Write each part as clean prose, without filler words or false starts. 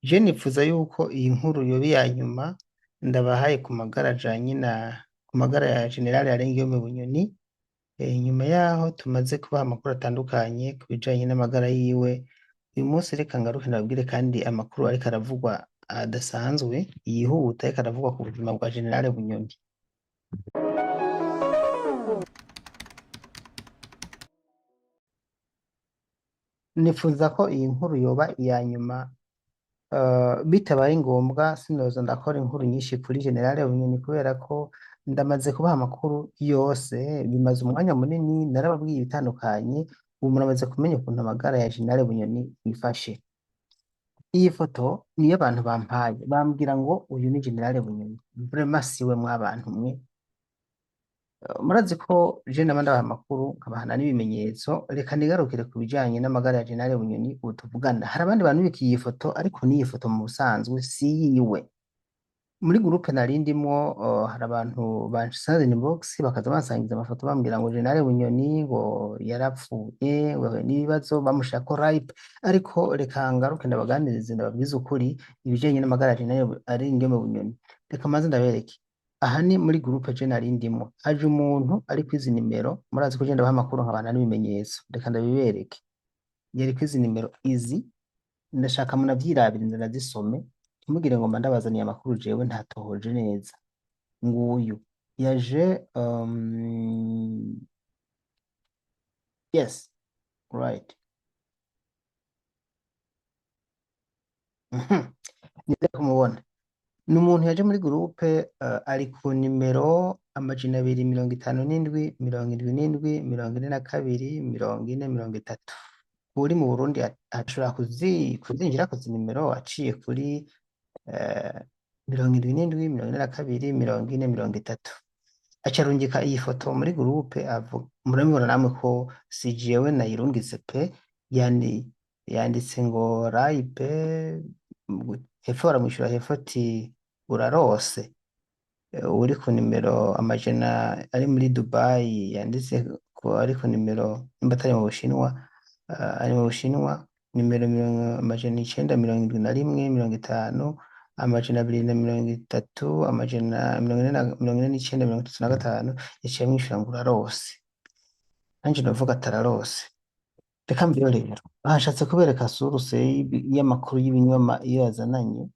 Je nifuza yuko iyi nkuru yoba iya nyuma ndabahaye ku magara ya General Arenguiyome Bunyoni. Nyuma yaho tumaze kubaha amakuru atandukanye ku bijanye n'amagara yiwe, uyu munsi reka ngaruke ndababwire kandi amakuru ariko aravugwa adasanzwe yihuta ariko aravugwa ku buzima bwa General Bunyoni. Nifuza ko iyi nkuru yoba iya nyuma, bitabaye ngombwa sinoza ndakora inkuru nyinshi kuri General Bunyoni kubera ko ndamaze kubaha amakuru yose, bimaze umwanya munini narababwiye ibitandukanye, ubu muramaze kumenya ukuntu amagara ya General Bunyoni yifashe. Iyi foto niyo abantu bampaye bambwira ngo uyu ni General Bunyoni, vraiment siwe mwabantu mwe. Murazi ko je nama ndabaha amakuru nkabahana n'ibimenyetso, reka nigarukire ku bijanye n'amagara ya General Bunyoni ubu tuvugana. Hari abandi bantu bikiye iyi foto ariko n'iyi foto mu busanzwe si yiwe. Muri groupe nari ndimwo, hari abantu bansanze inbox bakaza bansangiza amafoto bambwira ngo General Bunyoni ngo yarapfuye, ngo yahuye n'ibibazo bamushirako ripe, ariko reka ngaruke ndabaganirize ndababwize ukuri ibijanye n'amagara ya General Arenguiyome Bunyoni. Reka maze ndabereke. Aha ni muri groupe je nari ndimwo, haje umuntu ari kwizi nimero, murazi ko je ndabaha amakuru nkabana n'ibimenyetso, reka ndabibereke. Yari kwizi nimero izi, ndashaka munavyirabire ndanazisome, ntimugire ngo mba ndabazaniye amakuru jewe ntatohoje neza. Nguyu yaje, yes, right. Nize kumubona ni umuntu yaje muri groupe, ari ku nimero amajana abiri mirongo itanu n'indwi mirongo indwi n'indwi mirongo ine na kabiri mirongo ine mirongo itatu. Uri mu Burundi ashobora kuzinjira kuzi nimero aciye kuri mirongo indwi n'indwi mirongo ine na kabiri mirongo ine mirongo itatu, aca arungika iyi foto muri groupe murabibona namwe ko si jewe nayirungitse pe, yanditse ngo rayipe, hepfo baramwishyura hepfo ati urarose. Uri ku nimero amajana ari muri Dubai yanditse ko ari ku nimero nimba atari mu Bushinwa, ari mu Bushinwa, nimero amajana icenda mirongo indwi na rimwe mirongo itanu amajana abiri na mirongo itatu amajana mirongo ine n'icenda mirongo itatu na gatanu, yaciye amwishyura ngo urarose. Nanje ndavuga atararose. Reka mbyo rero bashatse kubereka suruse y'amakuru y'ibinyoma iyo yazananye,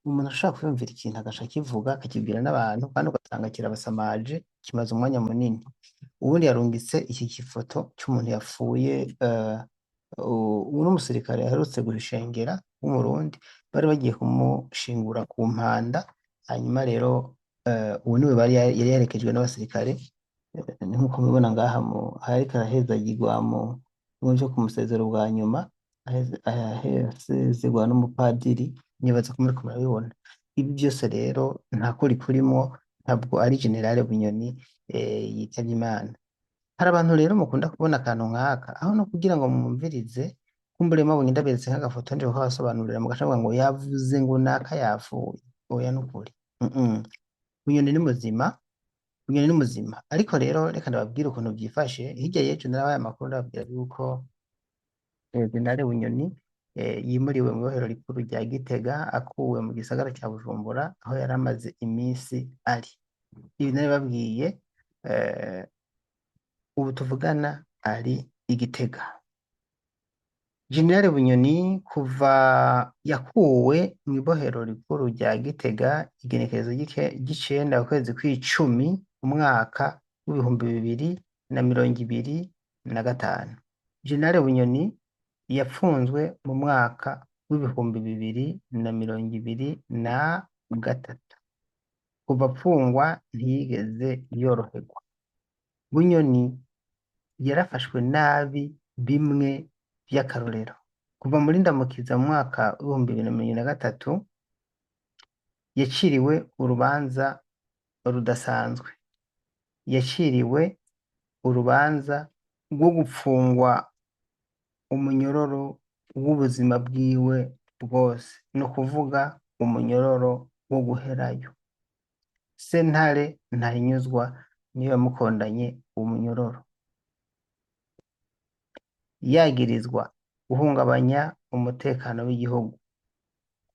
umuntu ashobora kwiyumvira ikintu agaca akivuga akakibwira n'abantu kandi ugasanga kirabasamaje kimaze umwanya munini. Ubundi yarungitse iki kifoto cy'umuntu yapfuye, uno musirikare yaherutse gushengera w'umurundi, bari bagiye kumushingura ku Mpanda, hanyuma rero ubu niwe yari yaherekejwe n'abasirikare, nk'uko mubibona ngaha hariko arahezagirwa mu vyo kumusezera bwa nyuma, ahezegwa n'umupadiri, nibaza ko muriko murabibona. Ibi byose rero nta kuri kurimwo, ntabwo ari General Bunyoni yitavye Imana. Hari abantu rero mukunda kubona akantu nk'aka, aho no kugira ngo mwumvirize, kumbure mabonye ndaberetse nk'agafoto nje kukabasobanurira mugaca muvuga ngo yavuze ngo naka yapfuye. Oya nukuri. Bunyoni ni muzima, Bunyoni ni muzima. Ariko rero reka ndababwire ukuntu vyifashe. Hirya y'ejo narabaye amakuru ndababwira yuko General Bunyoni yimuriwe mu bohero rikuru rya Gitega akuwe mu gisagara cya Bujumbura aho yari amaze iminsi ari. Ibi narababwiye, ubu tuvugana ari i Gitega. General Bunyoni kuva yakuwe mu ibohero rikuru rya Gitega igenekerezo ry'icenda ukwezi kw'icumi umwaka w'ibihumbi bibiri na mirongo ibiri na gatanu. General Bunyoni yapfunzwe mu mwaka w'ibihumbi bibiri na mirongo ibiri na gatatu. Kuva apfungwa ntiyigeze yoroherwa. Bunyoni yarafashwe nabi bimwe vy'akarorero. Kuva muri Ndamukiza mu mwaka w'ibihumbi bibiri na mirongo na gatatu yaciriwe urubanza rudasanzwe. Yaciriwe urubanza rwo gupfungwa umunyororo w'ubuzima bwiwe bwose, no kuvuga umunyororo wo guherayo. Sentare Ntahinyuzwa niyo yamukondanye umunyororo. Yagirizwa guhungabanya umutekano w'igihugu,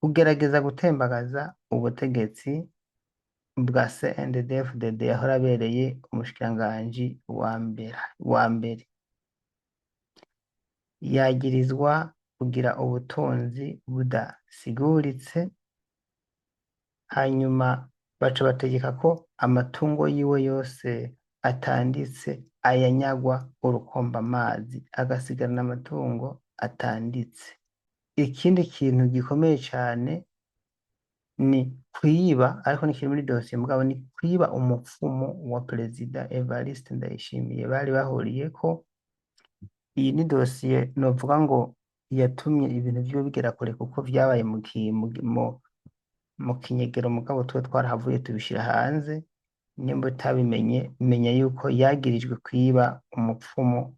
kugerageza gutembagaza ubutegetsi bwa CNDD-FDD yahora abereye umushikiranganji wa mbere yagirizwa kugira ubutunzi budasiguritse, hanyuma baca bategeka ko amatungo yiwe yose atanditse ayanyagwa urukomba amazi, agasigarana amatungo atanditse. Ikindi kintu gikomeye cyane ni kwiba, ariko nikiri muri dosiye mugabo, ni kwiba umupfumu wa Perezida Evariste Ndayishimiye bari bahuriyeko. Iyi ni dosiye novuga ngo yatumye ibintu vyiwe bigera kure, kuko vyabaye mu kinyegero, mugabo twe twarahavuye tubishira hanze. Nimba utabimenye, menya yuko yagirijwe kwiba umupfumu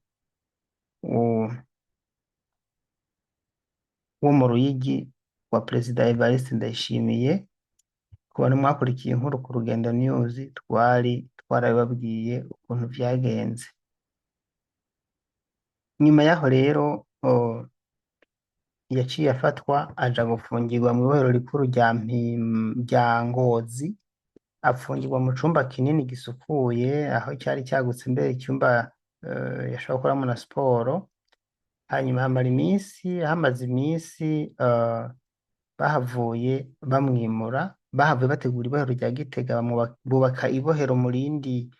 wo mu Ruyigi wa Perezida Evariste Ndayishimiye. Ku bantu mwakurikiye inkuru ku Rugendo News, twarabibabwiye ukuntu vyagenze. Nyuma yaho rero yaciye afatwa aja gufungirwa mu ibohero rikuru rya Ngozi, apfungirwa mu cumba kinini gisukuye, aho cyari cyagutse mbere icyumba yashobora gukoramo na siporo. Hanyuma hamaze iminsi bahavuye bamwimura, bahavuye bategura ibohero rya Gitega, bubaka ibohero mu rindi,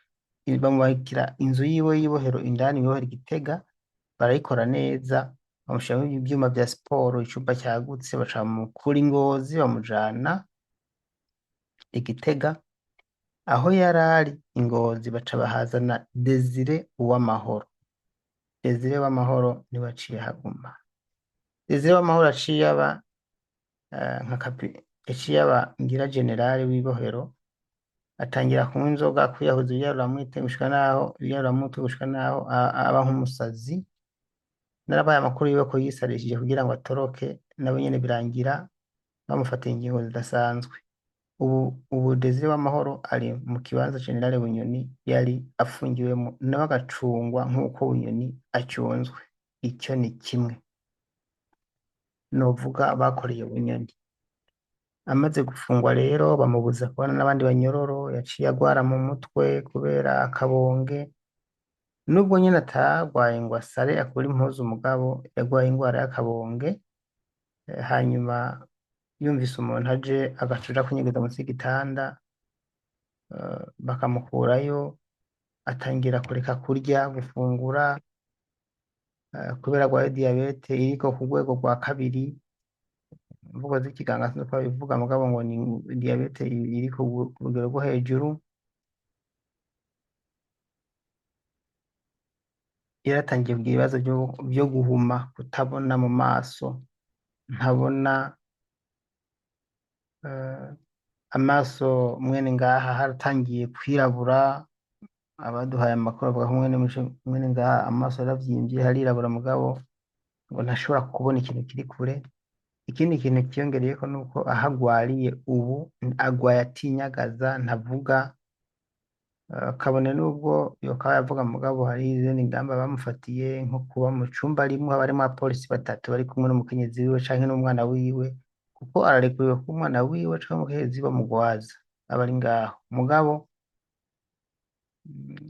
bamubakira inzu yiwe y'ibohero indani mu ibohero Gitega, barayikora neza, bamushyiramo ibyuma bya siporo, icumba cyagutse, baca kuri Ngozi bamujana i Gitega. Aho yari ari i Ngozi baca bahazana Desire Uwamahoro. Desire Uwamahoro niwe aciye haguma. Desire Uwamahoro aciye aba yaciye aba ngira generale w'ibohero, atangira kunywa inzoga, kwiyahuza ibiyahuramutwe gushika naho aba nk'umusazi. Narabaye amakuru yiwe ko yisarishije kugira ngo atoroke, nabo nyene birangira bamufatiye ingingo zidasanzwe. Ubu Desire Uwamahoro ari mu kibanza General Bunyoni yari afungiwemo, nawe agacungwa nk'uko Bunyoni acunzwe. Icyo ni kimwe novuga bakoreye Bunyoni. Amaze gufungwa rero bamubuza kubana n'abandi banyororo, yaciye agwara mu mutwe kubera akabonge. Nubwo nyine atagwaye ngo asare akure impuzu, umugabo yagwaye indwara y'akabonge. Hanyuma yumvise umuntu aje agacuja kunyegeza munsi y'igitanda, bakamukurayo, atangira kureka kurya gufungura, kubera agwaye diyabete iriko ku rwego rwa kabiri. Imvugo z'ikiganga sinzi uko babivuga, mugabo ngo ni diyabete iri ku rugero rwo hejuru. Yaratangiye kugira ibibazo byo guhuma, kutabona mu maso, ntabona amaso mwene ngaha haratangiye kwirabura. Abaduhaye amakuru bavuga ko mwene ngaha amaso yaravyimbye harirabura, mugabo ngo ntashobora kubona ikintu kiri kure. Ikindi kintu kiyongereyeko nuko aho agwariye ubu agwaye atinyagaza, ntavuga. Kabone nubwo yokaba yavuga, mugabo hari izindi ngamba bamufatiye, nko kuba mu cumba rimwe haba harimwo abapolisi batatu bari kumwe n'umukenyezi wiwe canke n'umwana wiwe, kuko ararekuriwe ko umwana wiwe canke umukenyezi bamugwaza aba ari ngaho, mugabo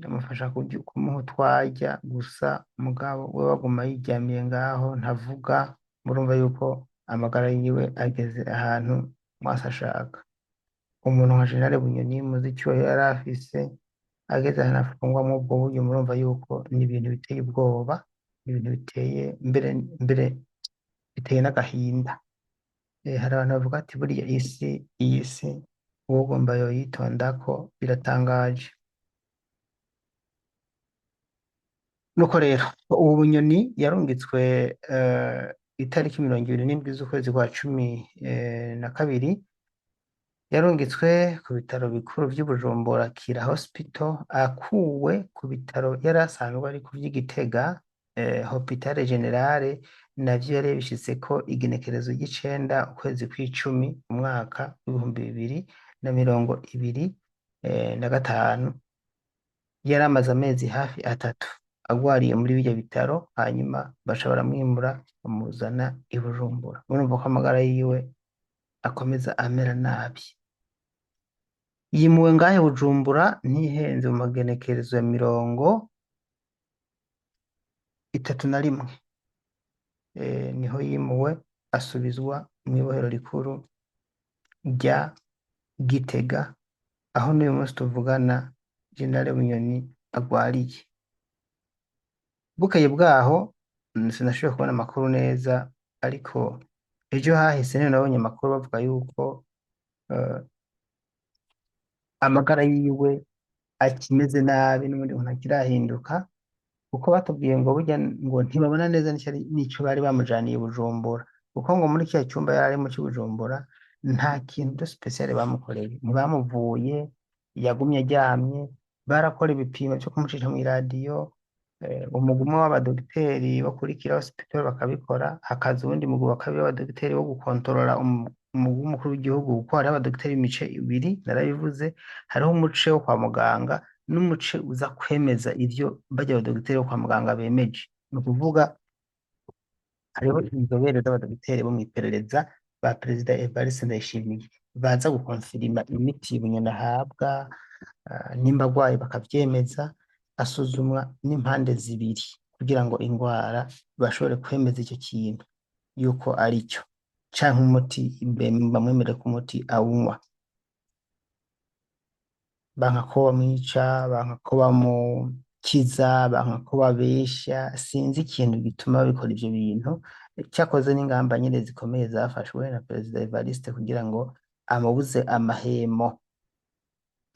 amufasha kumuha utwarya gusa, mugabo we baguma yiryamiye ngaho ntavuga. Murumva yuko amagara yiwe ageze ahantu mwasi ashaka. Umuntu nka General Bunyoni muzi ico yari afise, ageze ahantu afungwamwo ubwo buryo, murumva yuko ni ibintu biteye ubwoba, ibintu biteye mbere biteye n'agahinda. Hari abantu bavuga ati buriya iyi si uwogomba yoyitondako, biratangaje. Nuko rero ubu Bunyoni yarungitswe itariki 27 z'ukwezi kwa 12, yarungitswe ku bitaro bikuru vy'i Bujumbura Kira Hospital, akuwe ku bitaro yari asanzwe ari ku vy'Igitega Hopitale Generale. Navyo yari yabishitseko igenekerezo ry'icenda ukwezi kw'icumi umwaka w'2025. Yari amaze amezi hafi 3 agwariye muri birya bitaro, hanyuma baca baramwimura bamuzana i Bujumbura. Murumva ko amagara yiwe akomeza amera nabi. Yimuwe ngahe Bujumbura ntihenze mu magenekerezo ya 31, niho yimuwe asubizwa mu ibohero rikuru rya Gitega, aho n'uyu munsi tuvugana General Bunyoni agwariye. Bukeye bwaho sinashoboye kubona amakuru neza, ariko ejo hahise niho nabonye amakuru bavuga yuko eh, amagara yiwe akimeze nabi n'ubundi ngo ntakirahinduka, kuko batubwiye ngo burya ngo ntibabona neza n'ico bari bamujaniye i Bujumbura, kuko ngo muri kiriya cyumba yari arimo cy'i Bujumbura nta kintu de spécial bamukoreye, ntibamuvuye, yagumye aryamye, barakora ibipimo byo kumucisha mu iradiyo, umugwi w'abadogiteri bo kuri Kira Hospital bakabikora, hakaza uwundi mugwi wa kabiri w'abadogiteri wo gukontorora umugwi w'umukuru w'igihugu, kuko hariho abadogiteri imice ibiri narabivuze, hariho umuce wo kwa muganga n'umuce uza kwemeza ivyo barya abadogiteri bo kwa muganga bemeje. Ni ukuvuga hariho inzobere z'abadogiteri bo mw'iperereza ba Perezida Evariste Ndayishimiye baza gukonfirima imiti Bunyoni ahabwa, nimba agwaye bakavyemeza, asuzumwa n'impande zibiri kugira ngo ingwara bashobore kwemeza icyo kintu yuko ari cyo, canke umuti bamwemere ko umuti awunywa. Banka ko bamwica, banka ko bamukiza, banka ko babesha, sinzi ikintu gituma babikora ivyo bintu. Cyakoze n'ingamba nyine zikomeye zafashwe na Perezida Evariste kugira ngo amubuze amahemo,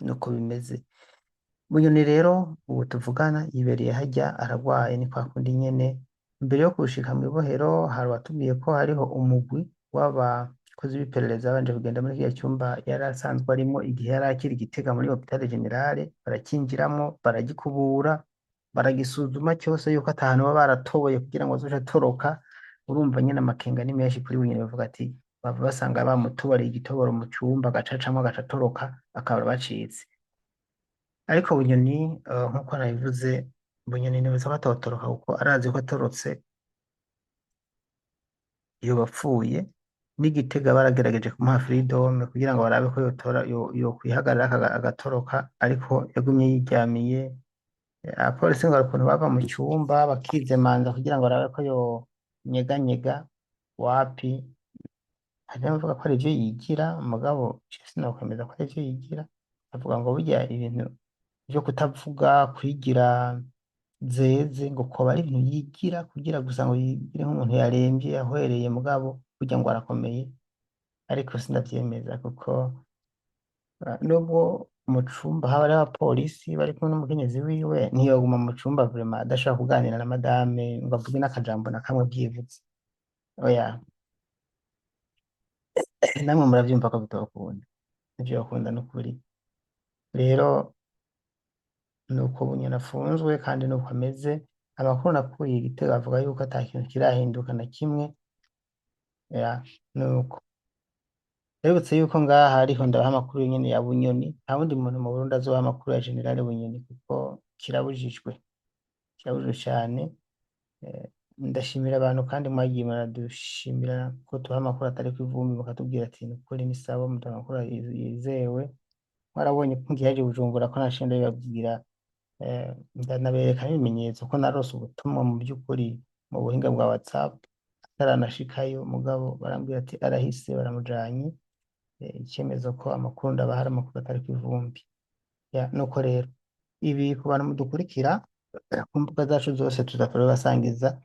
nuko bimeze. Bunyoni rero ubu tuvugana yibereye hajya aragwaye, ni kwa kundi nyene. Mbere yo kushika mu ibohero hari watubwiye ko hariho umugwi w'abakozi b'iperereza babanje kugenda muri kiriya cyumba yari asanzwe arimo igihe yari akiri Gitega muri Hôpital General, barakinjiramwo, baragikubura, baragisuzuma cyose yuko atahantu baba baratoboye kugira ngo azoje atoroka. Urumva nyene amakenga ni menshi kuri Bunyoni, bavuga ati bava basanga bamutoboriye igitoboro mu cyumba agacacamwo agaca atoroka, akaba bacitse. Ariko Bunyoni nk'uko nabivuze, Bunyoni ntibuza ko atotoroka, kuko arazi ko atorotse yoba apfuye. N'Igitega baragerageje kumuha freedom kugira ngo barabe ko yokwihagarara agatoroka, ariko yagumye yiryamiye. Abapolisi ngo hari ukuntu bava mu cyumba bakizemanza kugira ngo barabe ko yonyeganyega, wapi. Hari n'abavuga ko ari ivyo yigira, mugabo je sinokwemeza ko ari ivyo yigira. Bavuga ngo burya ibintu byo kutavuga, kwigira zeze, ngo koba ari ibintu yigira kugira gusa ngo yigire nk'umuntu yaremvye yahwereye, mugabo burya ngo arakomeye. Ariko sindavyemeza kuko nubwo mu cumba haba hariho abapolisi bari kumwe n'umukenyezi wiwe, ntiyoguma mu cumba vraiment adashobora kuganira na madame ngo avuge n'akajambo na kamwe byivuze. Oya, namwe muravyumva ko bitokunda, nivyo bakunda n'ukuri. Rero nuko Bunyoni afunzwe kandi nuko ameze. Amakuru nakuriye i Gitega avuga yuko ata kintu kirahinduka na kimwe. Ya, nuko Ndabibutse yuko ngaha ariho ndabaha amakuru nyene ya Bunyoni, nta wundi muntu mu Burundi azobaha amakuru ya General Bunyoni, kuko kirabujijwe, kirabujijwe cane. Ndashimira abantu kandi mwagiye muradushimira ko tubaha amakuru atari kw'ivumbi, mukatubwira ati nukuri ni sawa, muduha amakuru yizewe. Mwarabonye ko ngiye haje Bujumbura ko naciye ndabibabwira, ndanabereka n'ibimenyetso ko narose ubutumwa mu by'ukuri mu buhinga bwa WhatsApp ataranashikayo, mugabo barambwira ati arahise, baramujanye. Icyemezo ko amakuru ndabaha ari amakuru atari kw'ivumbi. Nuko rero ibi ku bantu mudukurikira ku mbuga zacu zose tuza turabasangiza.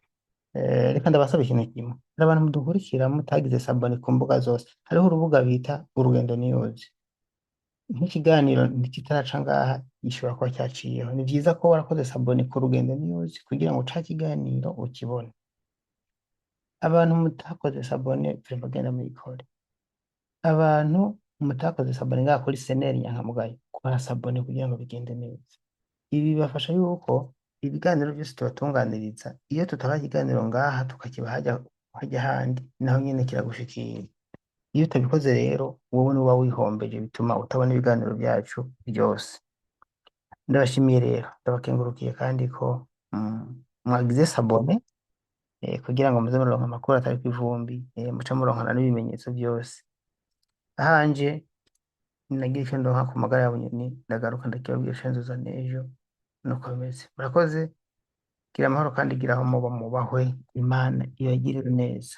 Reka ndabasaba ikintu kimwe, hari abantu mudukurikira mutagize sabone ku mbuga zose, hariho urubuga bita Urugendo News. Nk'ikiganiro kitaraca ngaha gishobora kuba cyaciyeho, ni vyiza ko warakoze sabone ku Rugendo News kugira ngo ca kiganiro ukibone. Abantu mutakoze sabone vraiment genda muyikore. Abantu mutakoze sabone ngaha kuri seneri Nyankamugayo, kora sabone kugira ngo bigende neza. Ibi bibafasha yuko ibiganiro byose tubatunganiriza, iyo tutaba ikiganiro ngaha tukakiba hajya handi, naho nyene kiragushikira. Iyo utabikoze rero wowe nuba wihombeje, bituma utabona ibiganiro byacu byose. Ndabashimiye rero, ndabakengurukiye kandi ko mwagize sabone, kugira ngo muze muronka amakuru atari kw'ivumbi, muce muronkana n'ibimenyetso byose. ahanje nagira icyo ndonka ku magara ya bunyoni ndagaruka ndakibabwira shanzuza n'ejo nuko bimeze murakoze gira amahoro kandi gira aho muba mubahwe Imana ibagirire neza